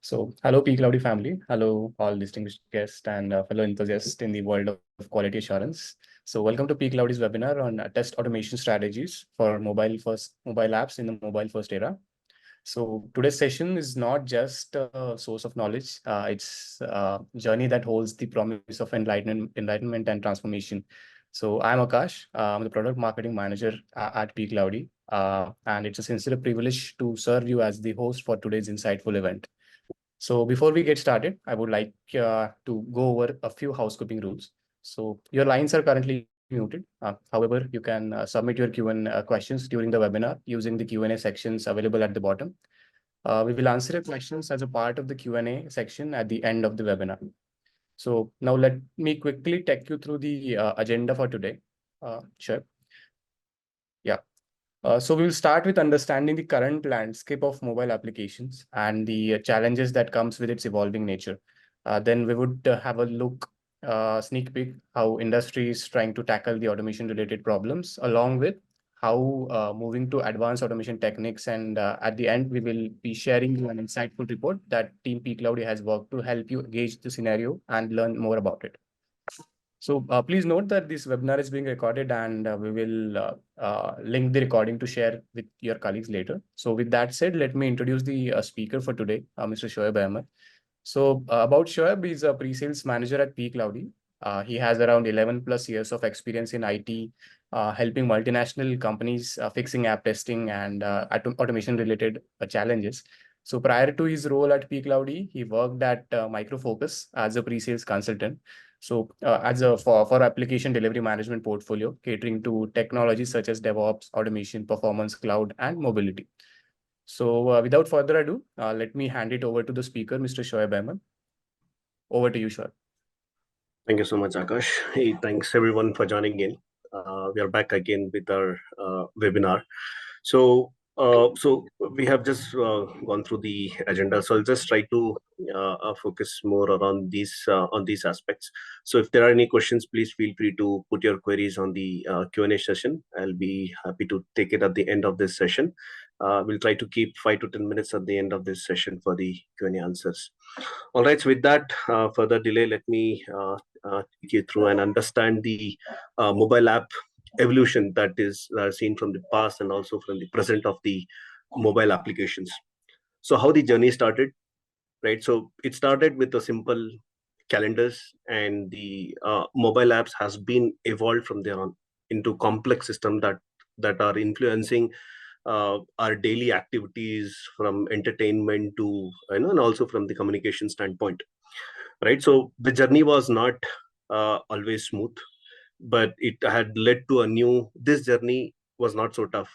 Hello, P Cloudy family. Hello, all distinguished guests and fellow enthusiasts in the world of quality assurance. Welcome to P Cloudy's webinar on test automation strategies for mobile apps in the mobile first era. Today's session is not just a source of knowledge; it's a journey that holds the promise of enlightenment and transformation. I'm Akash. I'm the product marketing manager at P Cloudy, and it's a sincere privilege to serve you as the host for today's insightful event. So before we get started, I would like to go over a few housekeeping rules. So your lines are currently muted. However, you can submit your Q&A questions during the webinar using the Q&A sections available at the bottom. We will answer your questions as a part of the Q&A section at the end of the webinar. So now let me quickly take you through the agenda for today. Sure. Yeah. So we'll start with understanding the current landscape of mobile applications and the challenges that comes with its evolving nature. Then we would have a sneak peek how industry is trying to tackle the automation related problems, along with how moving to advanced automation techniques. And at the end, we will be sharing you an insightful report that Team P Cloudy has worked to help you gauge the scenario and learn more about it. So please note that this webinar is being recorded and we will link the recording to share with your colleagues later. So with that said, let me introduce the speaker for today, Mr. Shoaib Ahmed. About Shoaib, he's a pre-sales manager at P Cloudy. He has around 11 plus years of experience in IT, helping multinational companies fixing app testing and automation related challenges. So prior to his role at P Cloudy, he worked at Micro Focus as a pre-sales consultant. For application delivery management portfolio, catering to technologies such as DevOps, automation, performance, cloud, and mobility. Without further ado, let me hand it over to the speaker, Mr. Shoaib Ahmed. Over to you, Shoaib. Thank you so much, Akash. Hey, thanks everyone for joining in. We are back again with our webinar. So we have just gone through the agenda. So I'll just try to focus more around on these aspects. So if there are any questions, please feel free to put your queries on the Q&A session. I'll be happy to take it at the end of this session. We'll try to keep 5 to 10 minutes at the end of this session for the Q&A answers. All right, so with that further delay, let me take you through and understand the mobile app evolution that is seen from the past and also from the present of the mobile applications. So how the journey started, right? So it started with a simple calendars, and the mobile apps has been evolved from there on into complex system that are influencing our daily activities, from entertainment to and also from the communication standpoint, right? So the journey was not always smooth, but it had led to this journey was not so tough,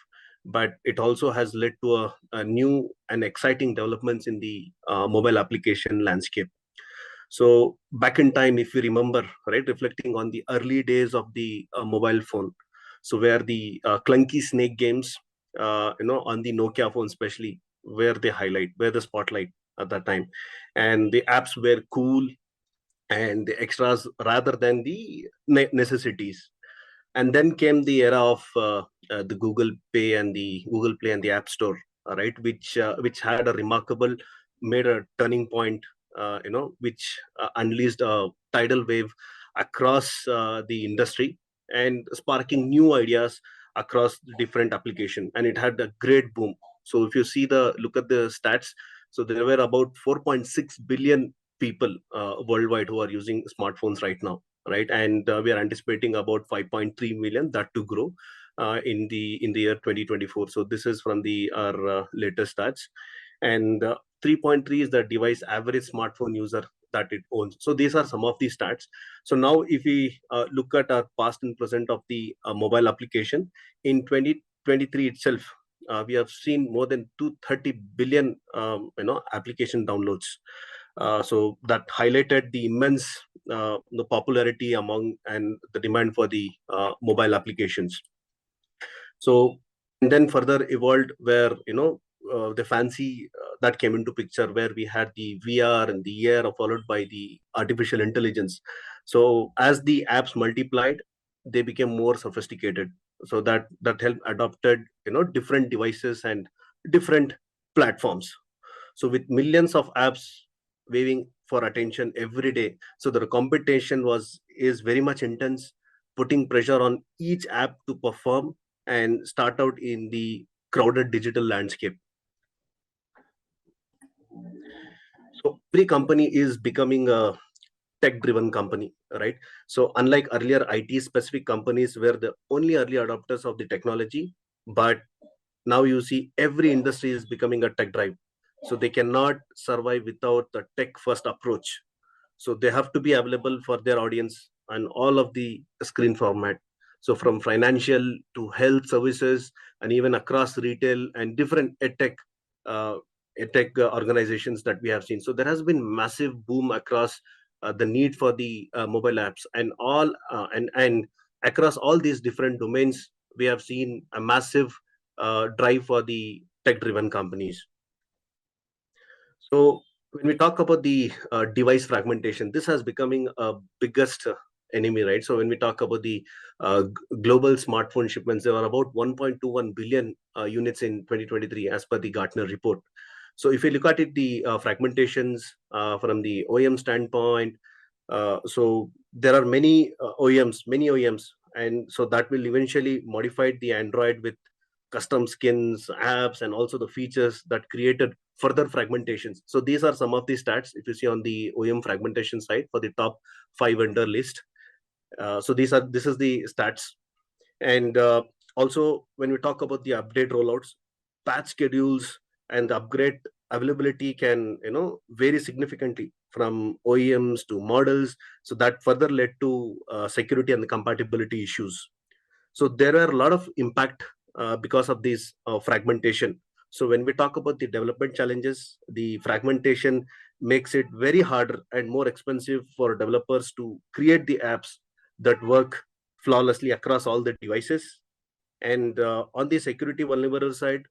but it also has led to a new and exciting developments in the mobile application landscape. So back in time, if you remember, right, reflecting on the early days of the mobile phone, so where the clunky snake games, on the Nokia phone especially, where the spotlight at that time, and the apps were cool and the extras rather than the necessities. And then came the era of the Google Pay and the Google Play and the App Store, right, which had a remarkable, made a turning point, which unleashed a tidal wave across the industry and sparking new ideas across different application, and it had a great boom. So if you look at the stats, so there were about 4.6 billion people worldwide who are using smartphones right now, right? And we are anticipating about 5.3 million that to grow in the year 2024. So this is from our latest stats, and 3.3 is the device average smartphone user that it owns. So these are some of the stats. So now if we look at our past and present of the mobile application in 2023 itself, we have seen more than 230 billion application downloads. So that highlighted the immense the popularity among and the demand for the mobile applications. So and then further evolved where the fancy that came into picture, where we had the VR and the AR followed by the artificial intelligence. So as the apps multiplied, they became more sophisticated. So that helped adopted different devices and different platforms. So with millions of apps waving for attention every day, so the competition is very much intense, putting pressure on each app to perform and start out in the crowded digital landscape. So every company is becoming a tech driven company, right? So unlike earlier IT specific companies were the only early adopters of the technology, but now you see every industry is becoming a tech drive. So they cannot survive without the tech first approach. So they have to be available for their audience on all of the screen format. So from financial to health services and even across retail and different uh, edtech organizations that we have seen. So there has been massive boom across the need for the mobile apps and all and across all these different domains. We have seen a massive drive for the tech driven companies. So when we talk about the device fragmentation, this has becoming a biggest enemy, right? So when we talk about the global smartphone shipments, there are about 1.21 billion units in 2023, as per the Gartner report. So if you look at it, the fragmentations from the OEM standpoint, so there are many OEMs, and so that will eventually modify the Android with custom skins, apps, and also the features that created further fragmentations. So these are some of the stats if you see on the OEM fragmentation side for the top 5 vendor list. So this is the stats. And also when we talk about the update rollouts, patch schedules and the upgrade availability can vary significantly from OEMs to models. So that further led to security and the compatibility issues. So there are a lot of impact because of this fragmentation. So when we talk about the development challenges, the fragmentation makes it very harder and more expensive for developers to create the apps that work flawlessly across all the devices. And on the security vulnerable side,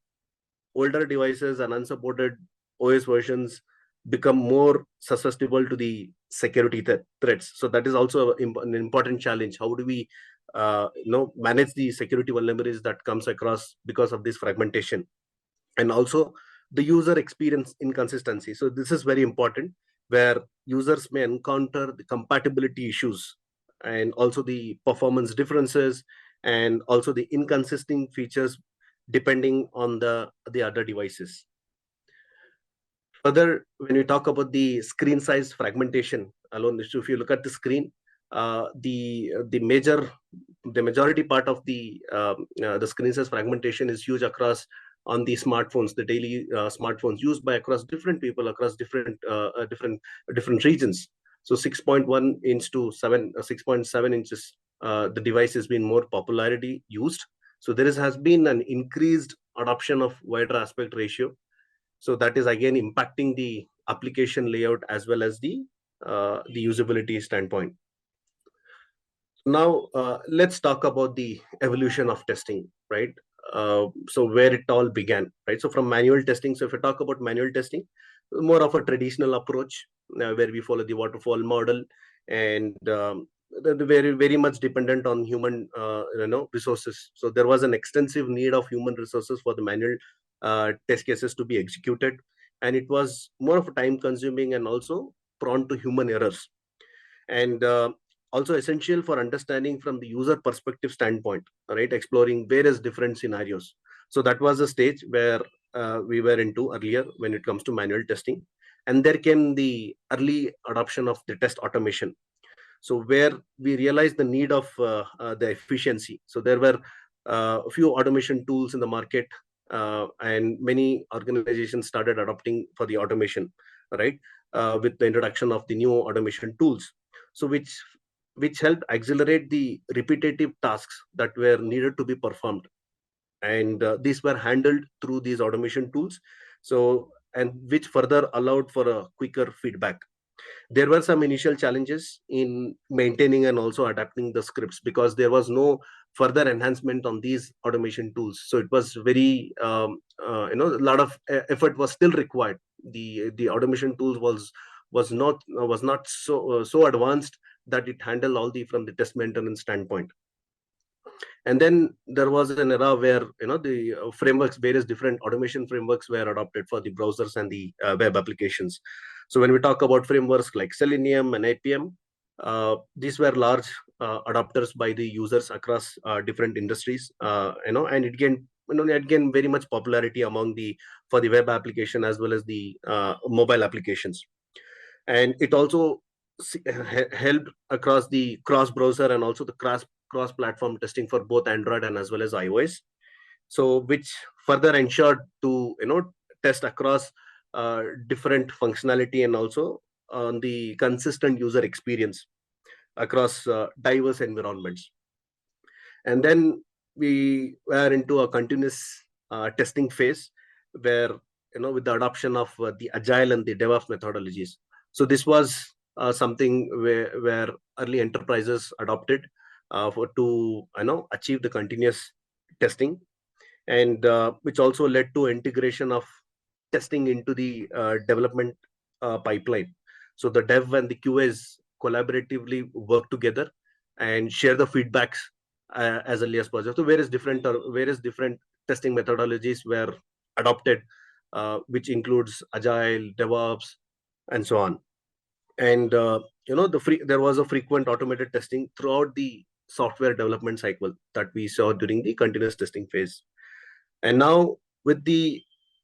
older devices and unsupported OS versions become more susceptible to the security threats. So that is also an important challenge. How do we manage the security vulnerabilities that comes across because of this fragmentation? And also the user experience inconsistency. So this is very important, where users may encounter the compatibility issues and also the performance differences and also the inconsistent features depending on the other devices. Further, when we talk about the screen size fragmentation alone, so if you look at the screen, the majority part of the screen size fragmentation is huge across on the smartphones, the daily smartphones used by across different people across different regions. So 6.1 inch to 6.7 inches, the device has been more popularity used. So has been an increased adoption of wider aspect ratio. So that is again impacting the application layout as well as the usability standpoint. Now let's talk about the evolution of testing, right? So where it all began, right? So from manual testing, so if we talk about manual testing, more of a traditional approach where we follow the waterfall model, and very much dependent on human resources. So there was an extensive need of human resources for the manual test cases to be executed, and it was more of a time consuming and also prone to human errors. And also essential for understanding from the user perspective standpoint, right? Exploring various different scenarios. So that was a stage where we were into earlier when it comes to manual testing. And there came the early adoption of the test automation. So where we realized the need of the efficiency. So there were a few automation tools in the market, and many organizations started adopting for the automation, right? With the introduction of the new automation tools, so which helped accelerate the repetitive tasks that were needed to be performed, and these were handled through these automation tools. So and which further allowed for a quicker feedback. There were some initial challenges in maintaining and also adapting the scripts because there was no further enhancement on these automation tools. So it was very a lot of effort was still required. The automation tools was not so advanced that it handled all the from the test maintenance standpoint. And then there was an era where the frameworks, various different automation frameworks were adopted for the browsers and the web applications. So when we talk about frameworks like Selenium and APM, these were large adopters by the users across different industries, and it gained very much popularity among the for the web application as well as the mobile applications. And it also helped across the cross browser and also the cross platform testing for both Android and as well as iOS, so which further ensured to test across different functionality and also on the consistent user experience across diverse environments. And then we were into a continuous testing phase where with the adoption of the agile and the DevOps methodologies. So this was something where early enterprises adopted for to achieve the continuous testing, and which also led to integration of testing into the development pipeline. So the dev and the QAs collaboratively work together and share the feedbacks as early as possible. So various different testing methodologies were adopted, which includes agile, DevOps, and so on. And there was a frequent automated testing throughout the software development cycle that we saw during the continuous testing phase. And now with the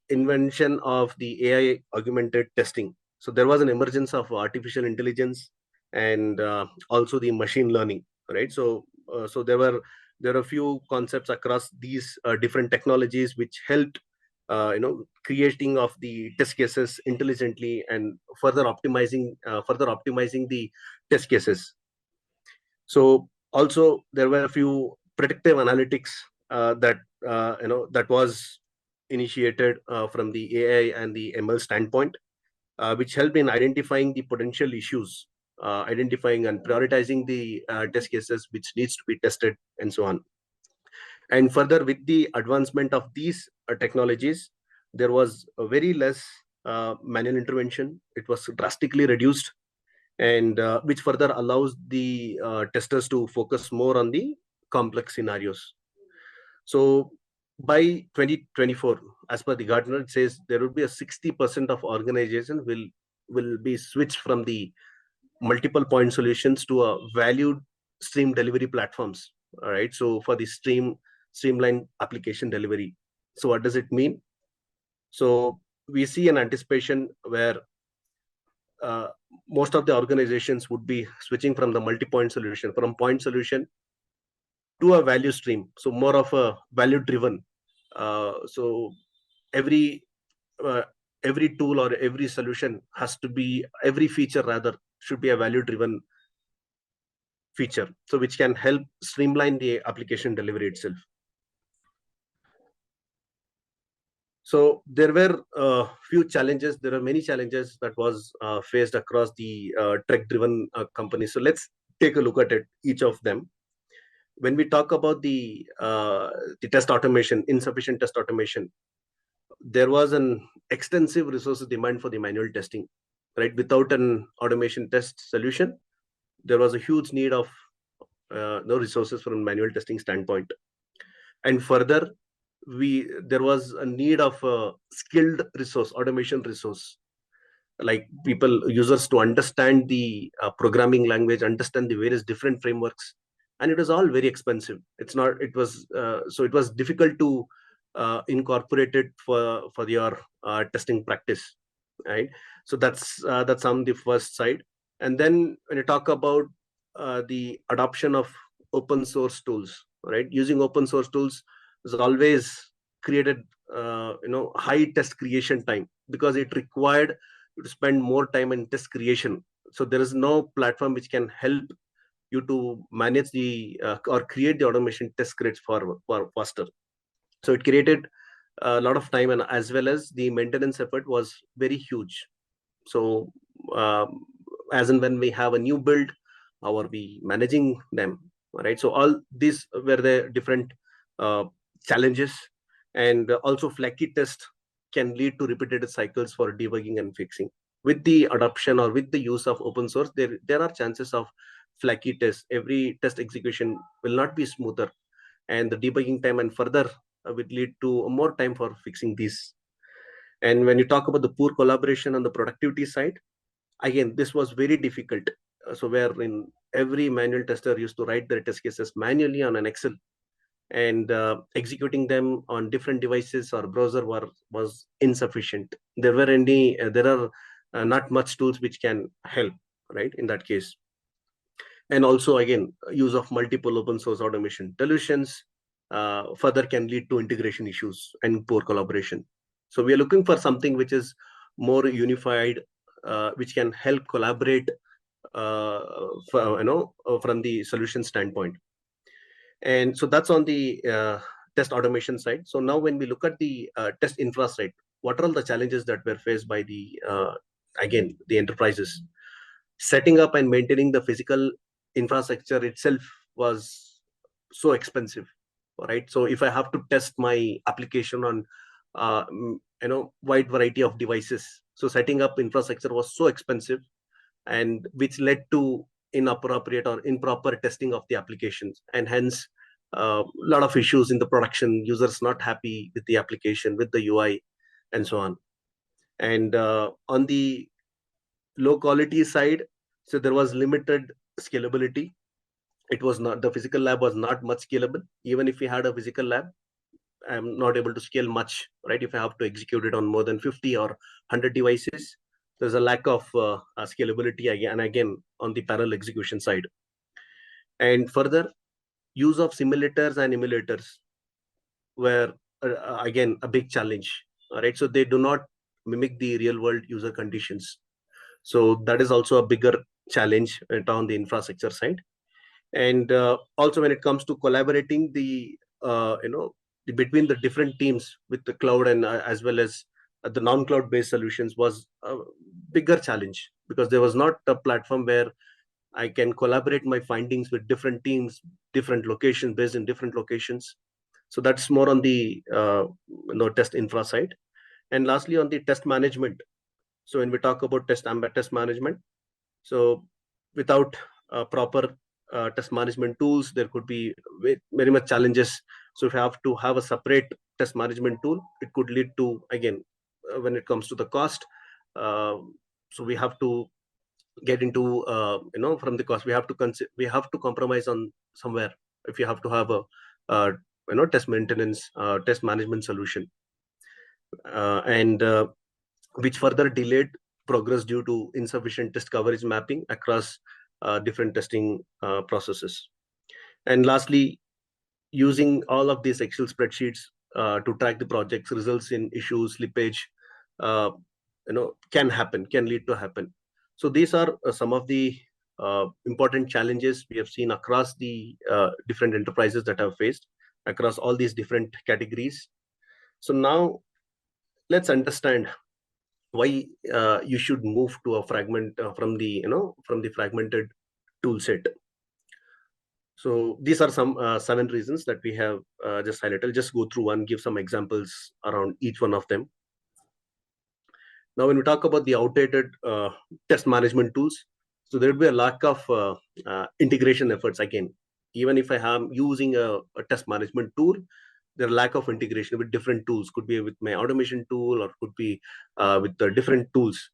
invention of the AI augmented testing, so there was an emergence of artificial intelligence and also the machine learning, right? So there are a few concepts across these different technologies which helped creating of the test cases intelligently and further optimizing the test cases. So also there were a few predictive analytics that was initiated from the AI and the ML standpoint, which helped in identifying the potential issues, identifying and prioritizing the test cases which needs to be tested, and so on. And further, with the advancement of these technologies, there was a very less manual intervention. It was drastically reduced, and which further allows the testers to focus more on the complex scenarios. So by 2024, as per the Gartner, it says there will be a 60% of organizations will be switched from the multiple point solutions to a valued stream delivery platforms. All right. So for the streamline application delivery. So what does it mean? So we see an anticipation where uh, most of the organizations would be switching from the multi-point solution, from point solution to a value stream. So more of a value driven. So every uh, every tool or every solution has to be, every feature rather should be a value driven feature, so which can help streamline the application delivery itself. So there were few challenges. There are many challenges that was faced across the tech-driven companies. So let's take a look at it, each of them. When we talk about the test automation, insufficient test automation, there was an extensive resources demand for the manual testing, right? Without an automation test solution, there was a huge need of no resources from manual testing standpoint. And further, there was a need of a skilled resource, automation resource, like people, users, to understand the programming language, understand the various different frameworks, and it was all very expensive. It's not. It was so it was difficult to incorporate it for your testing practice, right? So that's on the first side. And then when you talk about the adoption of open source tools, right? Using open source tools has always created high test creation time, because it required you to spend more time in test creation. So there is no platform which can help you to manage the or create the automation test scripts for faster. So it created a lot of time, and as well as the maintenance effort was very huge. So as and when we have a new build, how are we managing them, right? So all these were the different uh, challenges. And also flaky test can lead to repetitive cycles for debugging and fixing. With the adoption or with the use of open source, there are chances of flaky tests. Every test execution will not be smoother. and the debugging time, and further will lead to more time for fixing these. And when you talk about the poor collaboration on the productivity side, again, this was very difficult. So wherein every manual tester used to write their test cases manually on an Excel, and executing them on different devices or browser was insufficient. There are not much tools which can help, right, in that case. And also, again, use of multiple open source automation solutions further can lead to integration issues and poor collaboration. So we are looking for something which is more unified, which can help collaborate from the solution standpoint. And so that's on the test automation side. So now when we look at the test infra side, what are all the challenges that were faced by again, the enterprises? Setting up and maintaining the physical infrastructure itself was so expensive, right? So if I have to test my application on wide variety of devices, so setting up infrastructure was so expensive, and which led to inappropriate or improper testing of the applications, and hence a lot of issues in the production, users not happy with the application, with the UI, and so on. And on the low quality side, so there was limited scalability. It was not, the physical lab was not much scalable. Even if we had a physical lab, I'm not able to scale much, right? If I have to execute it on more than 50 or 100 devices, there's a lack of scalability again on the parallel execution side. And further, use of simulators and emulators were again a big challenge, right? So they do not mimic the real world user conditions. So that is also a bigger challenge on the infrastructure side. And also when it comes to collaborating between the different teams with the cloud and as well as the non-cloud based solutions was a bigger challenge, because there was not a platform where I can collaborate my findings with different teams, different locations, based in different locations. So that's more on the test infra side. And lastly, on the test management. So when we talk about test management, so without proper test management tools, there could be very much challenges. So if you have to have a separate test management tool, it could lead to, again, when it comes to the cost, so we have to get into from the cost, we have to compromise on somewhere if you have to have a test maintenance test management solution, and which further delayed progress due to insufficient test coverage mapping across different testing processes. And lastly, using all of these Excel spreadsheets to track the projects results in issues, slippage, uh, can lead to happen. So these are some of the important challenges we have seen across the different enterprises that have faced across all these different categories. So now let's understand why you should move to a fragment from the fragmented tool set. So these are some 7 reasons that we have just highlighted. I'll just go through and give some examples around each one of them. Now, when we talk about the outdated test management tools, so there will be a lack of integration efforts again. Even if I am using a test management tool, there are lack of integration with different tools. Could be with my automation tool, or could be with the different tools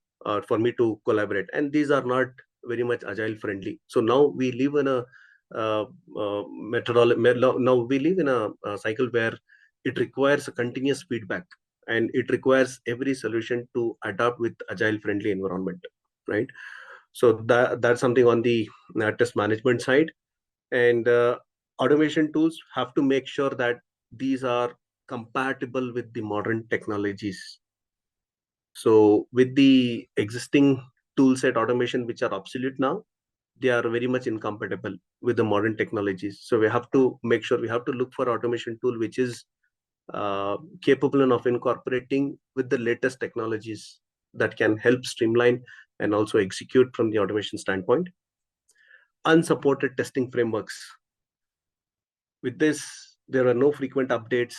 for me to collaborate. And these are not very much agile friendly. So now we live in a now we live in a cycle where it requires a continuous feedback, and it requires every solution to adapt with agile friendly environment, right? So that's something on the test management side. And automation tools have to make sure that these are compatible with the modern technologies. So with the existing tool set automation which are obsolete now, they are very much incompatible with the modern technologies. So we have to make sure, we have to look for automation tool which is capable of incorporating with the latest technologies that can help streamline and also execute from the automation standpoint. Unsupported testing frameworks. With this, there are no frequent updates.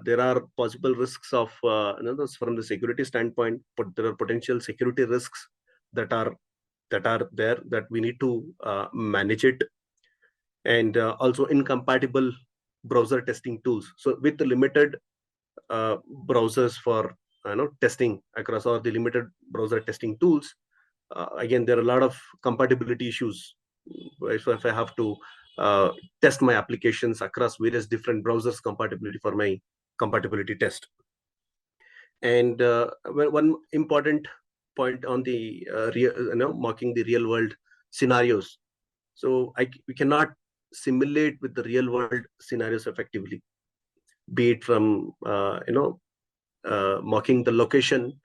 There are possible risks of from the security standpoint, but there are potential security risks that are there that we need to manage it. And also incompatible browser testing tools. So with the limited browsers for testing across, or the limited browser testing tools, again there are a lot of compatibility issues. So if I have to test my applications across various different browsers compatibility for my compatibility test. And one important point on the mocking the real world scenarios. So we cannot simulate with the real world scenarios effectively, be it from mocking the location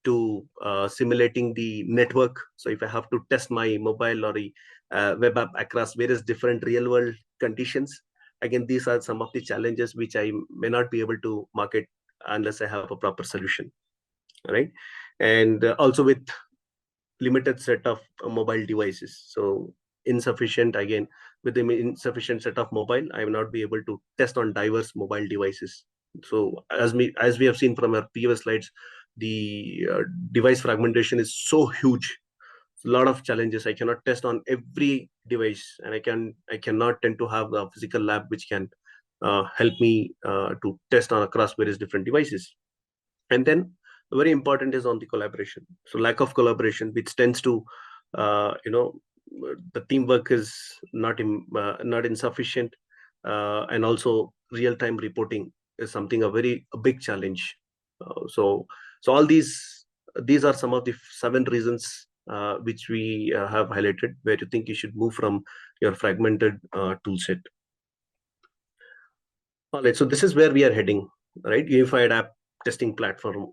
to simulating the network. So if I have to test my mobile or a web app across various different real world conditions, again these are some of the challenges which I may not be able to market unless I have a proper solution, right? And also with limited set of mobile devices. So insufficient, again, with the insufficient set of mobile, I will not be able to test on diverse mobile devices. So as we have seen from our previous slides, the device fragmentation is so huge. A lot of challenges. I cannot test on every device, and I cannot tend to have a physical lab which can help me to test on across various different devices. And then very important is on the collaboration. So lack of collaboration, which tends to the teamwork is not insufficient, and also real-time reporting is something a big challenge. So all these are some of the 7 reasons which we have highlighted where you think you should move from your fragmented tool set. All right, so this is where we are heading, right? Unified app testing platform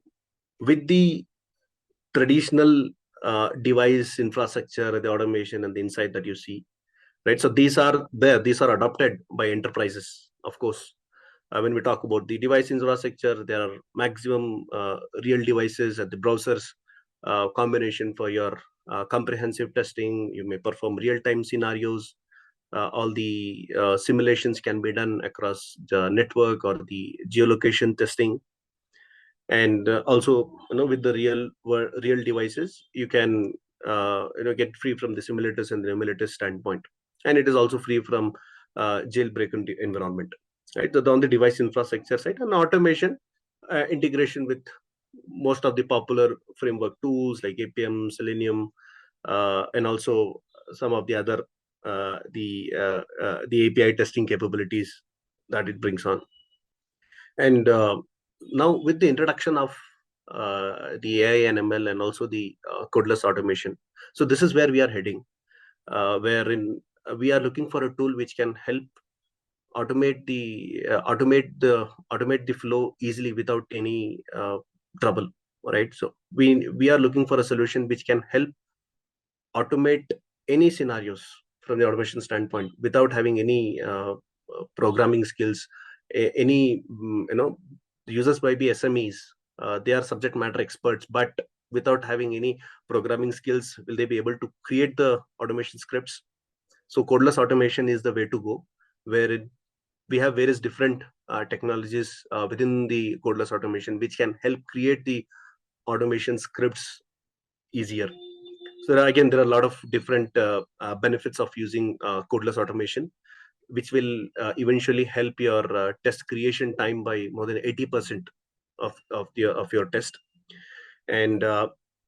with the traditional device infrastructure, the automation and the insight that you see, right? So these are adopted by enterprises, of course. When we talk about the device infrastructure, there are maximum real devices at the browsers combination for your comprehensive testing. You may perform real-time scenarios. All the simulations can be done across the network or the geolocation testing. And also, with the real devices, you can get free from the simulators and the emulators standpoint, and it is also free from jailbreak environment, right? So on the device infrastructure side, and automation integration with most of the popular framework tools like APM, Selenium, and also some of the other the API testing capabilities that it brings on. And now with the introduction of the AI and ML and also the codeless automation, so this is where we are heading, wherein we are looking for a tool which can help automate the flow easily without any trouble, right? So we are looking for a solution which can help automate any scenarios from the automation standpoint without having any programming skills. Any users might be SMEs, they are subject matter experts, but without having any programming skills, will they be able to create the automation scripts? So codeless automation is the way to go, where we have various different technologies within the codeless automation which can help create the automation scripts easier. So again, there are a lot of different benefits of using codeless automation, which will eventually help your test creation time by more than 80% of your test. And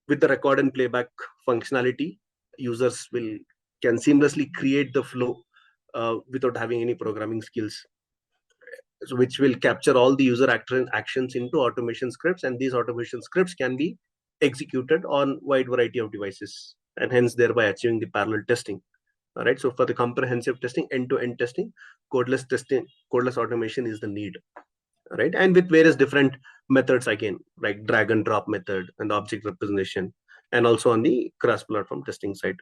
with the record and playback functionality, users can seamlessly create the flow without having any programming skills. So which will capture all the user actions into automation scripts, and these automation scripts can be executed on wide variety of devices, and hence thereby achieving the parallel testing. All right. So for the comprehensive testing, end-to-end testing, codeless automation is the need. All right. And with various different methods again, like drag and drop method and object representation, and also on the cross-platform testing side.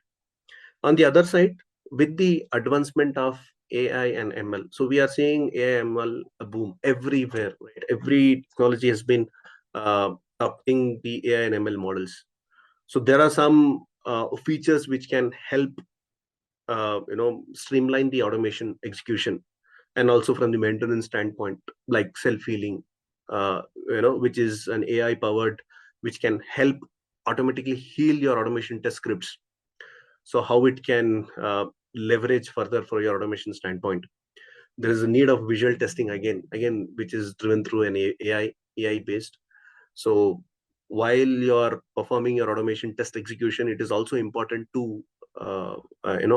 On the other side, with the advancement of AI and ML, so we are seeing AI ML a boom everywhere. Right? Every technology has been adopting the AI and ML models. So there are some features which can help streamline the automation execution, and also from the maintenance standpoint, like self-healing, which is an AI powered, which can help automatically heal your automation test scripts. So how it can leverage further for your automation standpoint. there is a need of visual testing again, which is driven through an AI based. So while you're performing your automation test execution, it is also important to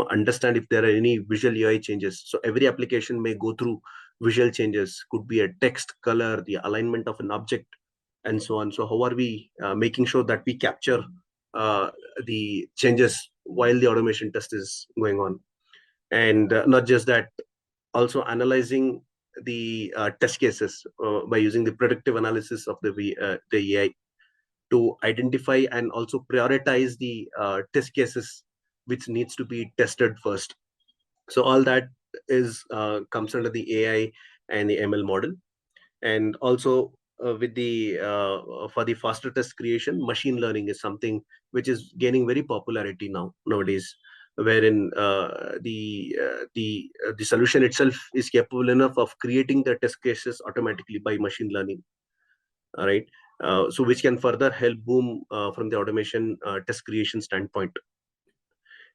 understand if there are any visual UI changes. So every application may go through visual changes, could be a text, color, the alignment of an object, and so on. So how are we making sure that we capture the changes while the automation test is going on? And not just that, also analyzing the test cases by using the predictive analysis of the AI to identify and also prioritize the test cases which needs to be tested first. So all that is comes under the AI and the ML model. And also with the for the faster test creation, machine learning is something which is gaining very popularity nowadays, wherein the solution itself is capable enough of creating the test cases automatically by machine learning. All right. So which can further help boom from the automation test creation standpoint.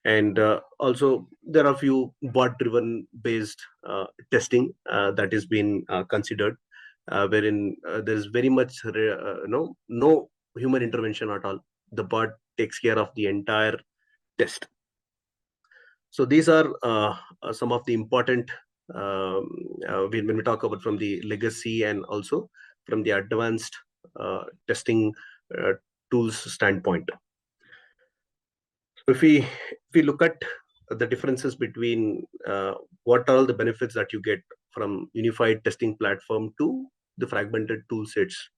And also there are a few bot driven based testing that is being considered, wherein there is very much no human intervention at all. The bot takes care of the entire test. So these are some of the important when we talk about from the legacy and also from the advanced testing uh, tools standpoint. If we look at the differences between what are all the benefits that you get from unified testing platform to the fragmented tool sets.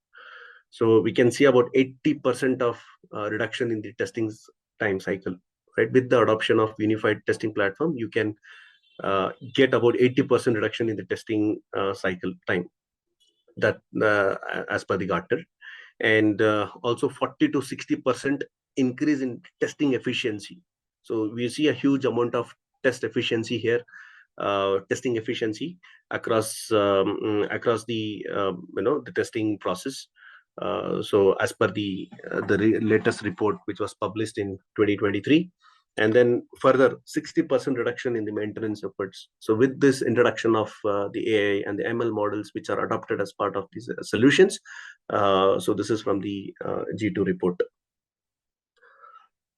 So we can see about 80% of reduction in the testing time cycle, right? With the adoption of unified testing platform, you can get about 80% reduction in the testing cycle time, that as per the Gartner. And also 40 to 60% increase in testing efficiency. So we see a huge amount of test efficiency here, testing efficiency across the testing process. So as per the latest report which was published in 2023, and then further 60% reduction in the maintenance efforts. So with this introduction of the AI and the ML models which are adopted as part of these solutions, so this is from the G2 report.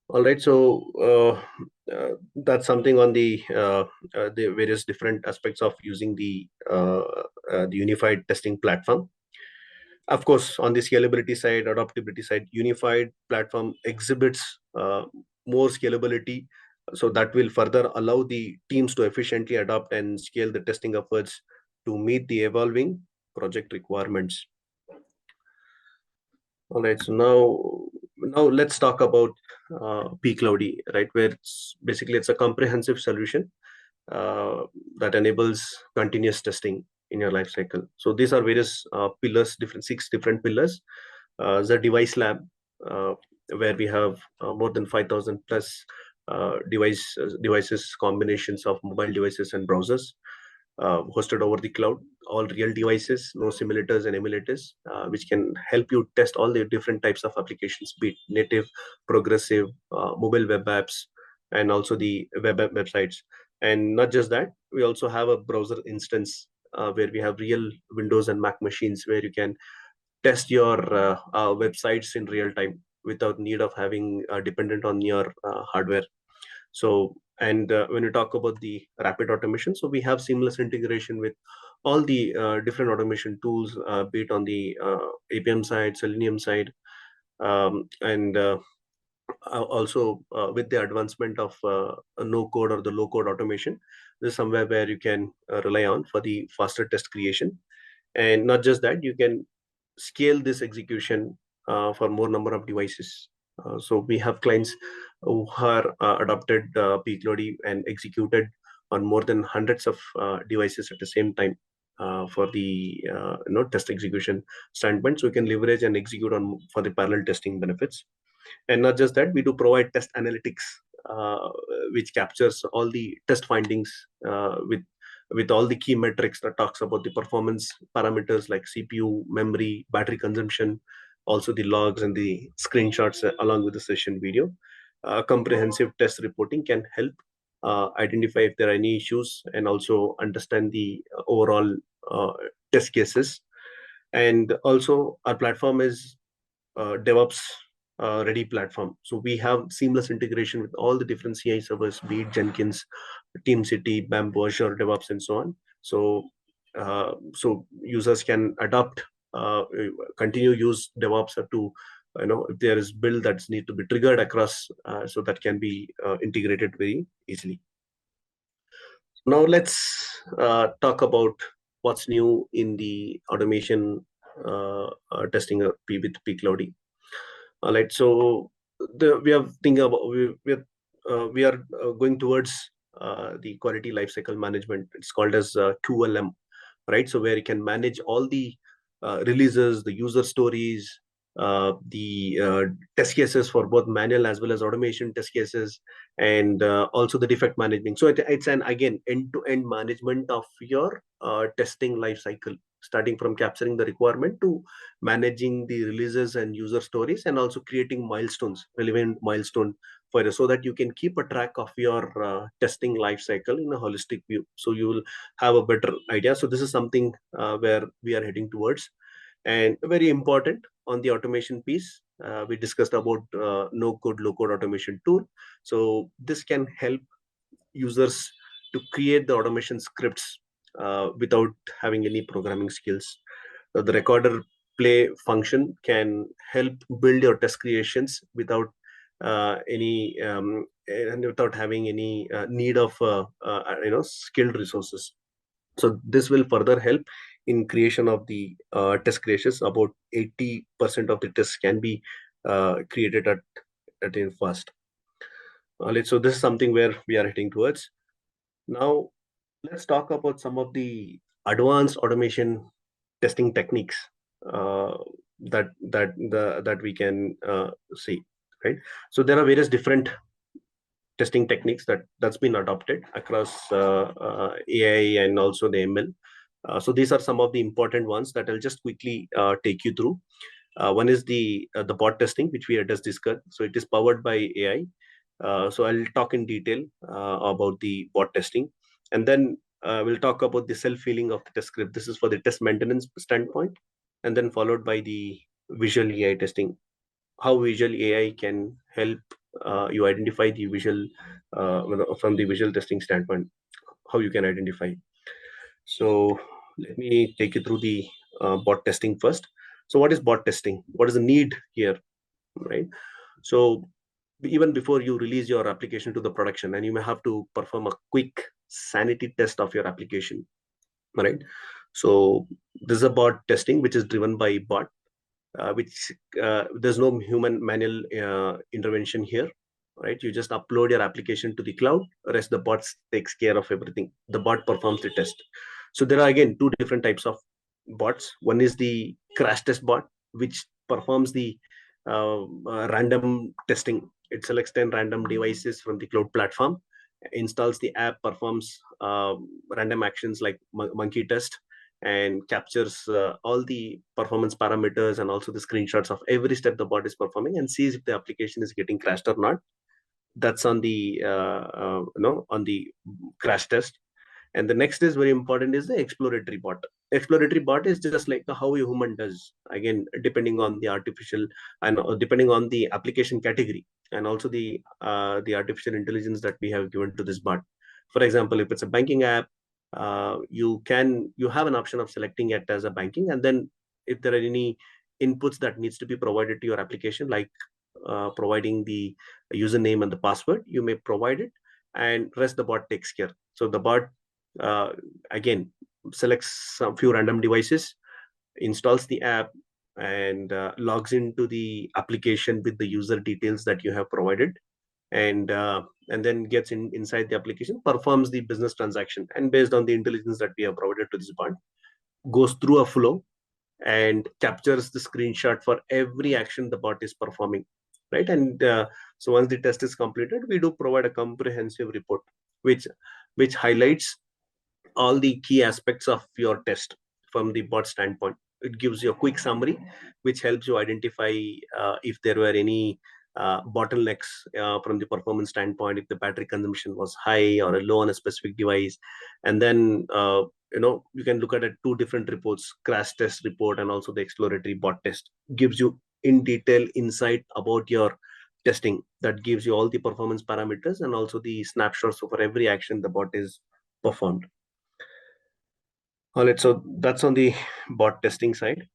All right, so that's something on the various different aspects of using the unified testing platform. Of course, on the scalability side, adaptability side, unified platform exhibits more scalability. So that will further allow the teams to efficiently adopt and scale the testing efforts to meet the evolving project requirements. All right, so now let's talk about pCloudy, right? Where it's a comprehensive solution that enables continuous testing in your life cycle. So these are various pillars, six different pillars. The device lab, where we have more than 5,000 plus devices, combinations of mobile devices and browsers hosted over the cloud, all real devices, no simulators and emulators, which can help you test all the different types of applications, be it native, progressive, mobile web apps, and also the websites. And not just that, we also have a browser instance where we have real Windows and Mac machines where you can test your websites in real time without need of having dependent on your hardware. So, and when you talk about the rapid automation, so we have seamless integration with all the different automation tools, be it on the APM side, Selenium side, and also with the advancement of a no code or the low code automation. This is somewhere where you can rely on for the faster test creation. And not just that, you can scale this execution for more number of devices. So we have clients who are adopted pCloudy and executed on more than hundreds of devices at the same time for the test execution standpoint. So we can leverage and execute on for the parallel testing benefits. And not just that, we do provide test analytics, uh, which captures all the test findings with all the key metrics that talks about the performance parameters like CPU, memory, battery consumption, also the logs and the screenshots along with the session video. Comprehensive test reporting can help identify if there are any issues, and also understand the overall test cases. And also our platform is DevOps ready platform. So we have seamless integration with all the different CI servers, be it Jenkins, TeamCity, Bamboo, Azure DevOps, and so on. So users can adopt, continue use DevOps to, if there is build that's need to be triggered across, so that can be integrated very easily. Now let's talk about what's new in the automation testing with pCloudy. All right, so we are thinking about we are going towards the quality lifecycle management. It's called as QLM, right? So where you can manage all the releases, the user stories, the test cases for both manual as well as automation test cases, and also the defect management. So it's an, again, end-to-end management of your testing life cycle, starting from capturing the requirement to managing the releases and user stories, and also creating milestones, relevant milestone for you, so that you can keep a track of your testing life cycle in a holistic view. So you will have a better idea. So this is something where we are heading towards. And very important on the automation piece, we discussed about no code, low code automation tool. So this can help users to create the automation scripts without having any programming skills. The recorder play function can help build your test creations without any and without having any need of skilled resources. So this will further help in creation of the test creations. About 80% of the tests can be created at in fast. So this is something where we are heading towards. Now let's talk about some of the advanced automation testing techniques that we can see, right? So there are various different testing techniques that's been adopted across AI and also the ML. So these are some of the important ones that I'll just quickly take you through. One is the bot testing, which we had just discussed. So it is powered by AI. So I'll talk in detail about the bot testing, and then we'll talk about the self-healing of the test script. This is for the test maintenance standpoint, and then followed by the visual AI testing, how visual AI can help you identify the visual from the visual testing standpoint, how you can identify. So let me take you through the bot testing first. So what is bot testing? What is the need here, right? So even before you release your application to the production, and you may have to perform a quick sanity test of your application, right? So this is a bot testing which is driven by bot, which there's no human manual intervention here, right? You just upload your application to the cloud, rest the bot takes care of everything. The bot performs the test. So there are again two different types of bots. One is the crash test bot, which performs the random testing. It selects 10 random devices from the cloud platform, installs the app, performs random actions like monkey test, and captures all the performance parameters and also the screenshots of every step the bot is performing, and sees if the application is getting crashed or not. That's on the on the crash test. And the next is very important, is the exploratory bot. Exploratory bot is just like how a human does, again depending on the artificial and depending on the application category, and also the artificial intelligence that we have given to this bot. For example, if it's a banking app, you have an option of selecting it as a banking, and then if there are any inputs that needs to be provided to your application, like providing the username and the password, you may provide it, and rest the bot takes care. So the bot again selects some few random devices, installs the app, and logs into the application with the user details that you have provided, and then gets inside the application, performs the business transaction, and based on the intelligence that we have provided to this bot, goes through a flow and captures the screenshot for every action the bot is performing, right? And so once the test is completed, we do provide a comprehensive report which highlights all the key aspects of your test from the bot standpoint. It gives you a quick summary which helps you identify if there were any bottlenecks from the performance standpoint, if the battery consumption was high or low on a specific device. And then you can look at two different reports, crash test report and also the exploratory bot test. Gives you in detail insight about your testing, that gives you all the performance parameters and also the snapshots for every action the bot is performed. All right, so that's on the bot testing side.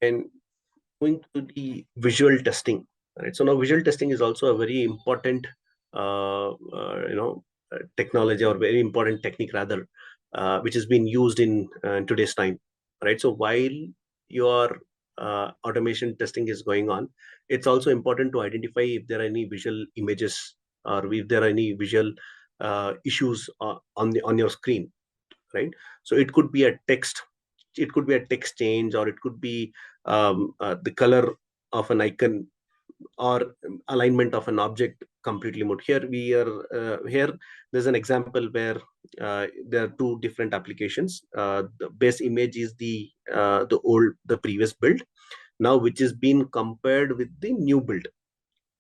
And going to the visual testing, right? So now visual testing is also a very important technology, or very important technique rather, which has been used in today's time, right? So while your automation testing is going on, it's also important to identify if there are any visual images or if there are any visual issues on your screen, right? So it could be a text, it could be a text change, or it could be the color of an icon, or alignment of an object completely moved. Here we are here there's an example where there are two different applications. The base image is the previous build, now which is being compared with the new build.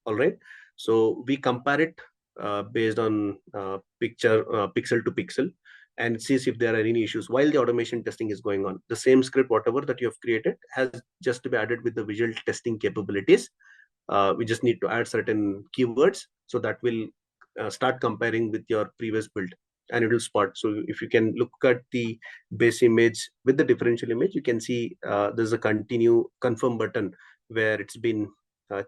All right, so we compare it based on pixel to pixel, and sees if there are any issues while the automation testing is going on. The same script, whatever that you have created, has just to be added with the visual testing capabilities. We just need to add certain keywords, so that will start comparing with your previous build, and it will spot. So if you can look at the base image with the differential image, you can see there's a continue confirm button where it's been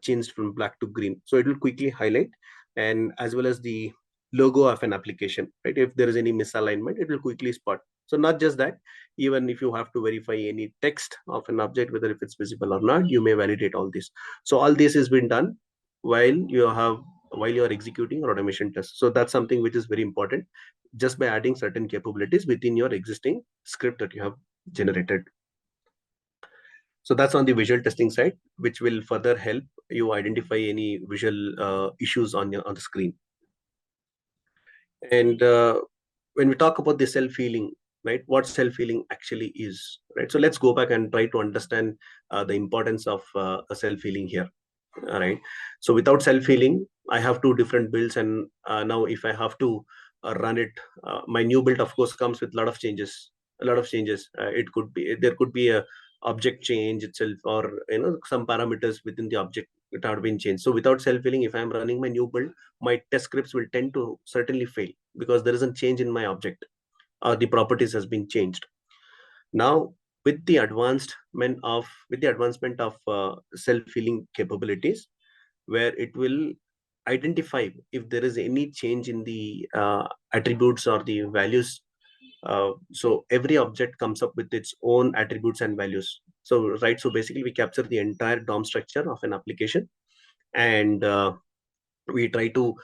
changed from black to green. So it will quickly highlight, and as well as the logo of an application, right? If there is any misalignment, it will quickly spot. So not just that, even if you have to verify any text of an object, whether if it's visible or not, you may validate all this. So all this has been done while you are executing your automation test. So that's something which is very important, just by adding certain capabilities within your existing script that you have generated. So that's on the visual testing side, which will further help you identify any visual issues on the screen. And when we talk about the self-healing, right, what self-healing actually is, right? So let's go back and try to understand the importance of a self-healing here. All right, so without self-healing, I have two different builds, and now if I have to run it, my new build of course comes with a lot of changes. It could be, there could be a object change itself, or some parameters within the object that have been changed. So without self-healing, if I'm running my new build, my test scripts will tend to certainly fail, because there isn't change in my object, or the properties has been changed. Now with the advancement of self-healing capabilities, where it will identify if there is any change in the attributes or the values. So every object comes up with its own attributes and values. So right, so basically we capture the entire DOM structure of an application, and we try to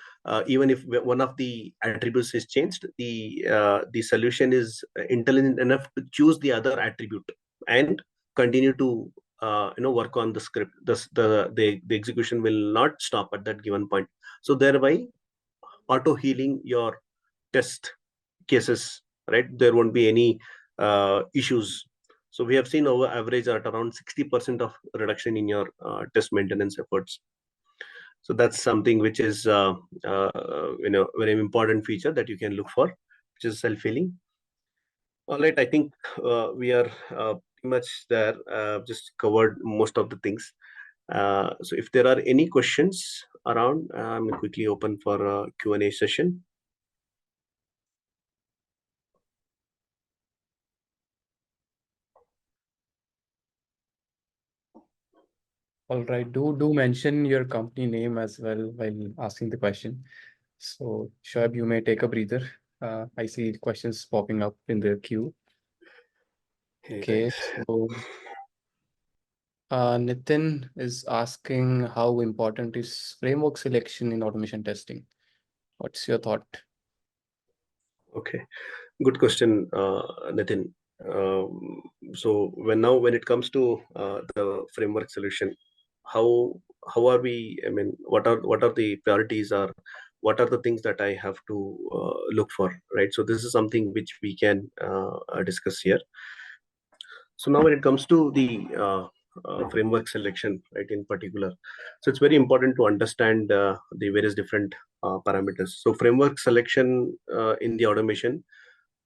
even if one of the attributes is changed, the solution is intelligent enough to choose the other attribute and continue to work on the script. The execution will not stop at that given point, so thereby auto healing your test cases, right? There won't be any issues. So we have seen over average at around 60% of reduction in your test maintenance efforts. So that's something which is very important feature that you can look for, which is self-healing. All right, I think we are pretty much there. Just covered most of the things. So if there are any questions around, I'm quickly open for a Q&A session. All right. Do mention your company name as well while asking the question. So Shoaib, you may take a breather. I see questions popping up in the queue. Hey, Okay, thanks. so Nitin is asking how important is framework selection in automation testing? What's your thought? Okay, good question, Nitin. So when it comes to the framework solution, how are we? I mean, what are the priorities, or what are the things that I have to look for, right? So this is something which we can discuss here. So now when it comes to the framework selection, right, in particular. So it's very important to understand the various different parameters. So framework selection in the automation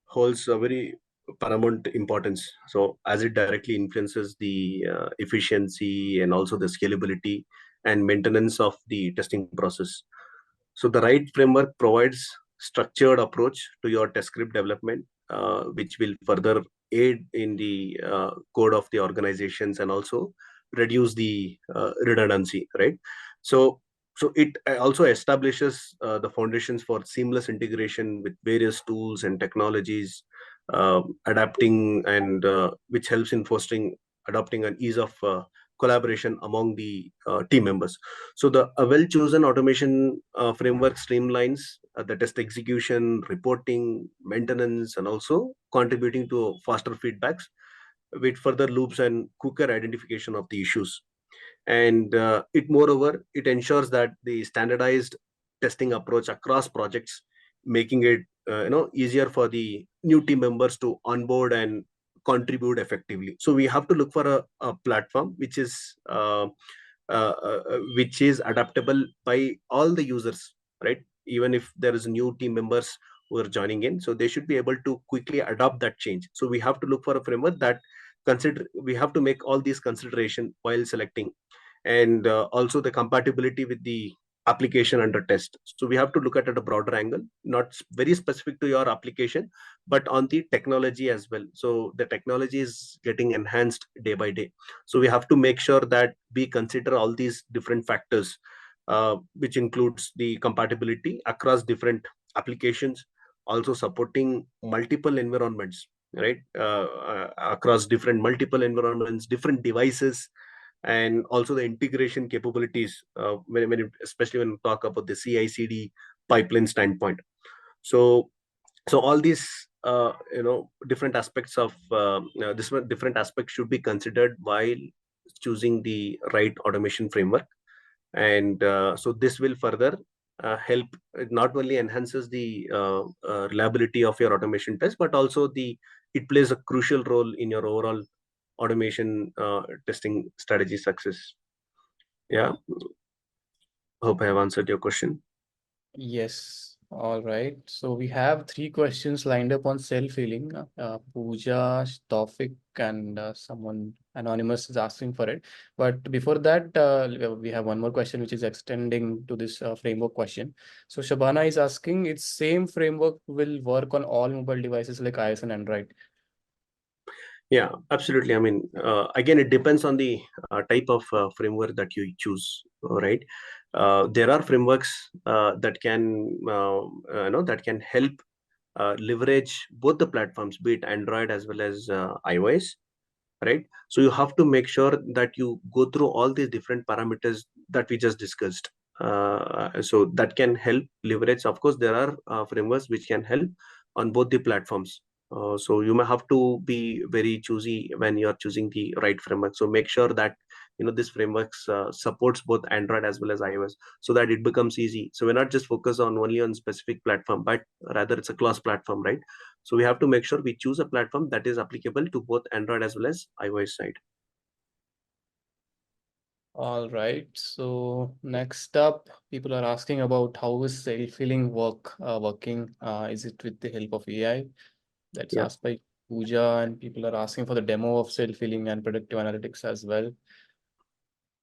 holds a very paramount importance. So as it directly influences the efficiency and also the scalability and maintenance of the testing process. So the right framework provides structured approach to your test script development, which will further aid in the code of the organizations and also reduce the redundancy, right? So so it also establishes the foundations for seamless integration with various tools and technologies, adapting and which helps in fostering adopting an ease of collaboration among the team members. So the a well-chosen automation framework streamlines the test execution, reporting, maintenance, and also contributing to faster feedbacks with further loops and quicker identification of the issues. And it moreover it ensures that the standardized testing approach across projects, making it easier for the new team members to onboard and contribute effectively. So we have to look for a platform which is adaptable by all the users, right? Even if there is new team members who are joining in, so they should be able to quickly adopt that change. So we have to look for a framework that consider we have to make all these consideration while selecting, and also the compatibility with the application under test. So we have to look at a broader angle, not very specific to your application, but on the technology as well. So the technology is getting enhanced day by day. So we have to make sure that we consider all these different factors, which includes the compatibility across different applications, also supporting multiple environments, right? Across different multiple environments, different devices, and also the integration capabilities, especially when we talk about the CI/CD pipeline standpoint. So so all these different aspects of this different aspects should be considered while choosing the right automation framework. And so this will further help. It not only enhances the reliability of your automation test, but also the it plays a crucial role in your overall automation testing strategy success. Yeah, hope I have answered your question. Yes. All right. So we have three questions lined up on self-healing. Pooja, Tawfiq, and someone anonymous is asking for it. But before that, we have one more question which is extending to this framework question. So Shabana is asking, its same framework will work on all mobile devices like iOS and Android. Yeah, absolutely. I mean, again, it depends on the type of framework that you choose, right? There are frameworks that can, that can help leverage both the platforms, be it Android as well as iOS, right? So you have to make sure that you go through all these different parameters that we just discussed. So that can help leverage. Of course, there are frameworks which can help on both the platforms. So you may have to be very choosy when you are choosing the right framework. So make sure that this frameworks supports both Android as well as iOS, so that it becomes easy. So we're not just focused on only on specific platform, but rather it's a cross platform, right? So we have to make sure we choose a platform that is applicable to both Android as well as iOS side. All right. So next up, people are asking about how is self-healing working? Is it with the help of AI? That's Yeah, asked by Pooja, and people are asking for the demo of self-healing and predictive analytics as well.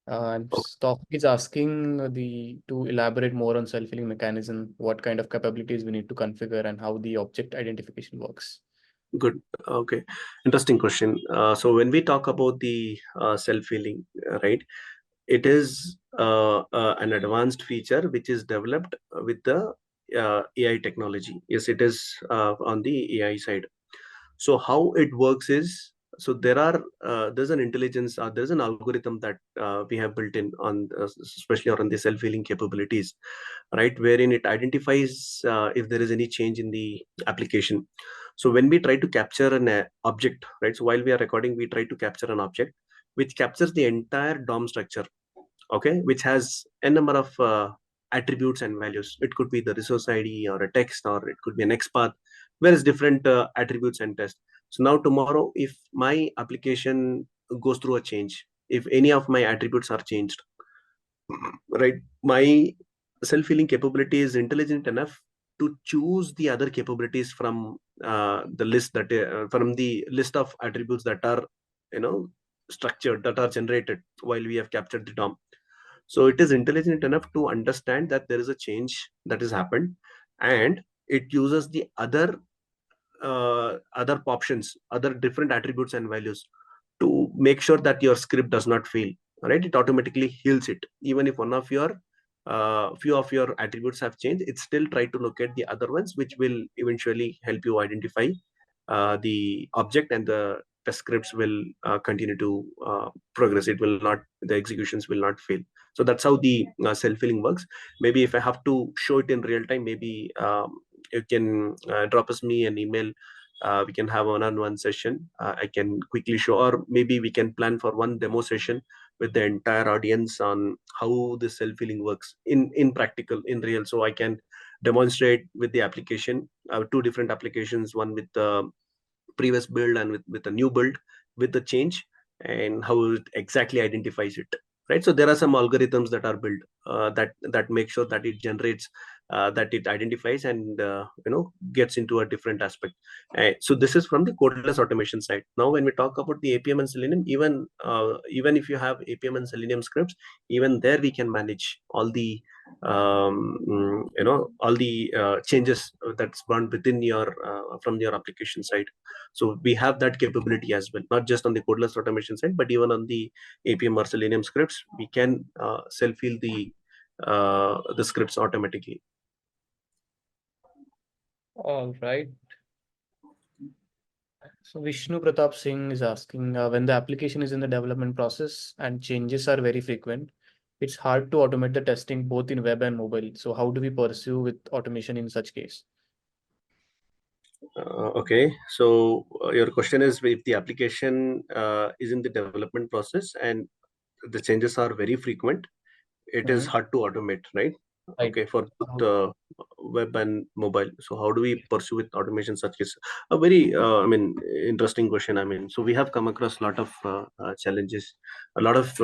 And okay, Stock is asking the to elaborate more on self-healing mechanism, what kind of capabilities we need to configure, and how the object identification works. good. Okay, interesting question. So when we talk about the self-healing, right, it is an advanced feature which is developed with the AI technology. Yes, it is on the AI side. So how it works is, so there's an intelligence, there's an algorithm that we have built in on especially on the self-healing capabilities, right, wherein it identifies if there is any change in the application. So when we try to capture an object, right, so while we are recording we try to capture an object which captures the entire DOM structure, okay, which has a number of attributes and values. It could be the resource ID or a text, or it could be an XPath, various different attributes and tests. So now tomorrow, if my application goes through a change, if any of my attributes are changed, right? My self-healing capability is intelligent enough to choose the other capabilities from the list that from the list of attributes that are, you know, structured, that are generated while we have captured the DOM. So it is intelligent enough to understand that there is a change that has happened, and it uses the other options, other different attributes and values to make sure that your script does not fail. Right, it automatically heals it. Even if one of your few of your attributes have changed, it still try to locate the other ones, which will eventually help you identify the object, and the test scripts will continue to progress. It will not, the executions will not fail. So that's how the self-healing works. Maybe if I have to show it in real time, maybe you can drop us me an email. We can have a one-on-one session. I can quickly show, or maybe we can plan for one demo session with the entire audience on how the self-healing works in practical, in real. So I can demonstrate with the application, two different applications, one with the previous build and with a new build, with the change, and how it exactly identifies it. Right, so there are some algorithms that are built that make sure that it generates, that it identifies, and gets into a different aspect. So this is from the codeless automation side. Now when we talk about the APM and Selenium, even if you have APM and Selenium scripts, even there we can manage all the all the changes that's run within your from your application side. So we have that capability as well, not just on the codeless automation side, but even on the APM or Selenium scripts, we can self-heal the scripts automatically. All right. So Vishnu Pratap Singh is asking, when the application is in the development process and changes are very frequent, it's hard to automate the testing both in web and mobile. So how do we pursue with automation in such case? Okay, so your question is, if the application is in the development process and the changes are very frequent, it is Mhm. hard to automate, right? Right. Okay, for both How- web and mobile. So how do we pursue with automation such case? A very, interesting question. I mean, so we have come across a lot of challenges, a lot of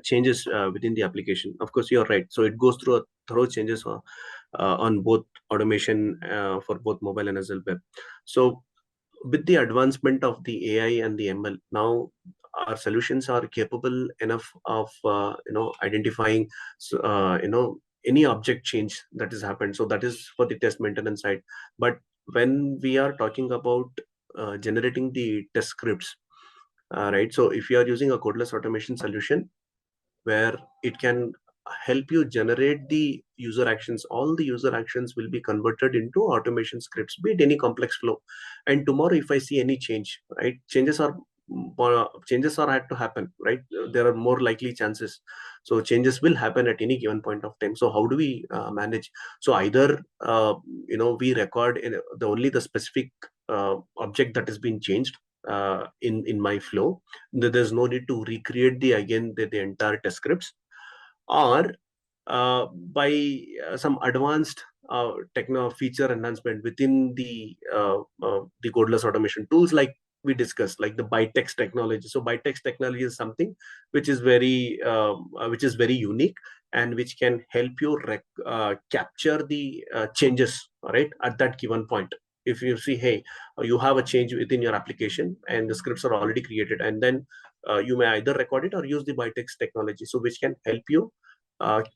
changes within the application. Of course, you're right. So it goes through a thorough changes on both automation for both mobile and as well web. So with the advancement of the AI and the ML, now our solutions are capable enough of identifying any object change that has happened. So that is for the test maintenance side. But when we are talking about generating the test scripts, right? So if you are using a codeless automation solution where it can help you generate the user actions, all the user actions will be converted into automation scripts, be it any complex flow. And tomorrow if I see any change, right, changes are had to happen, right? There are more likely chances, so changes will happen at any given point of time. So how do we manage? So either we record in the only the specific object that has been changed in my flow. There's no need to recreate the entire test scripts, or by some advanced techno feature enhancement within the codeless automation tools, like we discussed, like the bytext technology. So bytext technology is something which is very unique, and which can help you capture the changes, right, at that given point. If you see, hey, you have a change within your application and the scripts are already created, and then you may either record it or use the bytext technology, so which can help you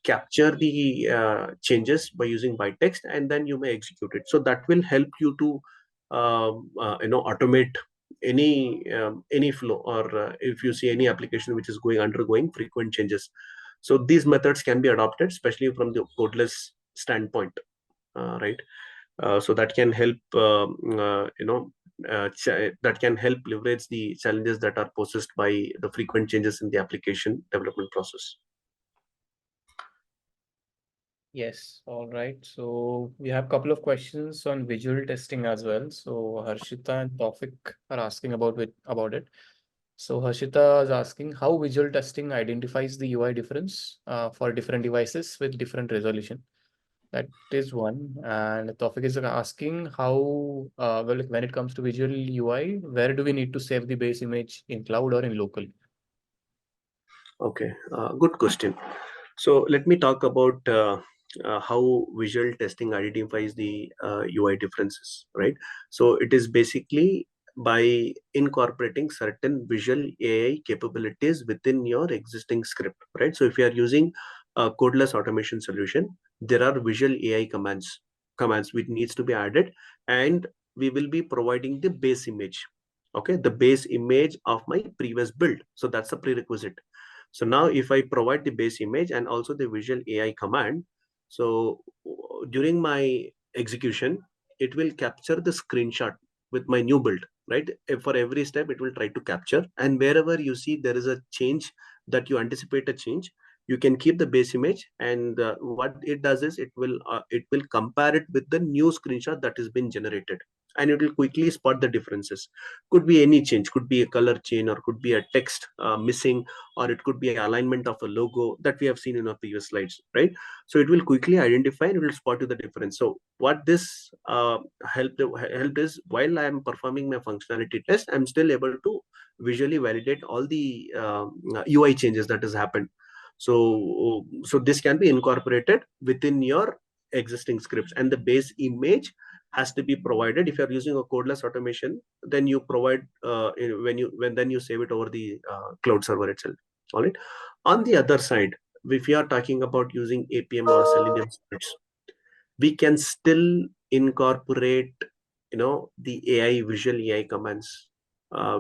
capture the changes by using bytext, and then you may execute it. So that will help you to automate any flow, or if you see any application which is undergoing frequent changes. So these methods can be adopted, especially from the codeless standpoint, right? So that can help that can help leverage the challenges that are posed by the frequent changes in the application development process. Yes, all right. So we have a couple of questions on visual testing as well. So Harshita and Tawfiq are asking about it. So Harshita is asking how visual testing identifies the UI difference for different devices with different resolution. That is one. And Tawfiq is asking how, well, when it comes to visual UI, where do we need to save the base image in cloud or in local? Okay, good question. So let me talk about how visual testing identifies the UI differences, right? So it is basically by incorporating certain visual AI capabilities within your existing script, right? So if you are using a codeless automation solution, there are visual AI commands which needs to be added, and we will be providing the base image. Okay, the base image of my previous build. So that's a prerequisite. So now if I provide the base image and also the visual AI command, so during my execution, it will capture the screenshot with my new build, right? For every step, it will try to capture. And wherever you see there is a change that you anticipate a change, you can keep the base image, and what it does is it will compare it with the new screenshot that has been generated, and it will quickly spot the differences. Could be any change, could be a color change, or could be a text missing, or it could be an alignment of a logo that we have seen in our previous slides, right? So it will quickly identify and it will spot you the difference. So what this helped is, while I am performing my functionality test, I'm still able to visually validate all the UI changes that has happened. So this can be incorporated within your existing scripts, and the base image has to be provided. If you're using a codeless automation, then you provide when then you save it over the cloud server itself. All right. On the other side, if you are talking about using APM or Selenium scripts, we can still incorporate, the AI visual AI commands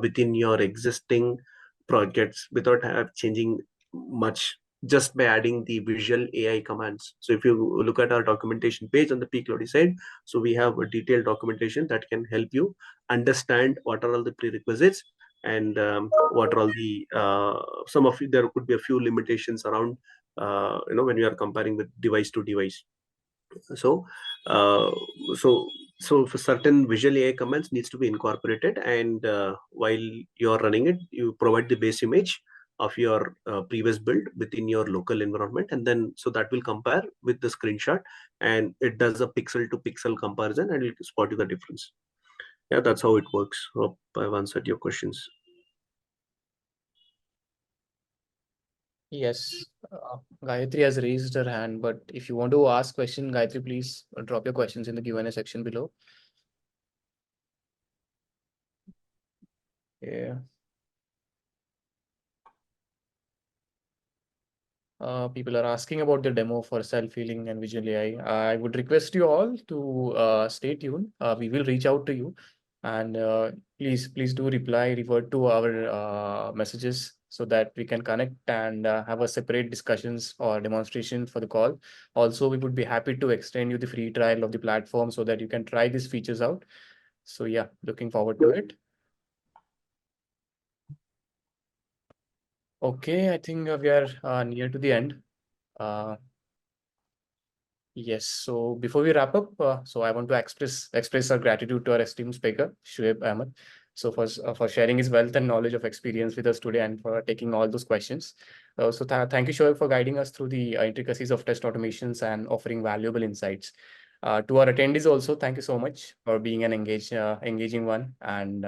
within your existing projects without changing much, just by adding the visual AI commands. So if you look at our documentation page on the pcloudy side, so we have a detailed documentation that can help you understand what are all the prerequisites, and what are all the some of it, there could be a few limitations around when you are comparing with device to device. So uh, so so for certain visual AI commands needs to be incorporated, and while you're running it, you provide the base image of your previous build within your local environment, and then so that will compare with the screenshot, and it does a pixel to pixel comparison, and it will spot you the difference. Yeah, that's how it works. Hope I've answered your questions. Yes, Gayatri has raised her hand, but if you want to ask question, Gayatri, please drop your questions in the Q&A section below. Yeah. People are asking about the demo for self-healing and visual AI. I would request you all to stay tuned. We will reach out to you, and please do revert to our messages so that we can connect and have a separate discussions or demonstration for the call. Also, we would be happy to extend you the free trial of the platform so that you can try these features out. So yeah, looking forward to it. Okay, I think we are near to the end. Uh, Yes. So before we wrap up, so I want to express our gratitude to our esteemed speaker, Shoaib Ahmed. So for sharing his wealth and knowledge of experience with us today and for taking all those questions. Thank you, Shoaib, for guiding us through the intricacies of test automations and offering valuable insights. To our attendees also, thank you so much for being an engaging one. And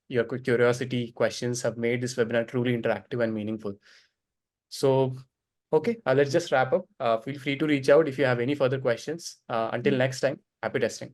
your curiosity questions have made this webinar truly interactive and meaningful. So okay, let's just wrap up. Feel free to reach out if you have any further questions. Until next time, happy testing.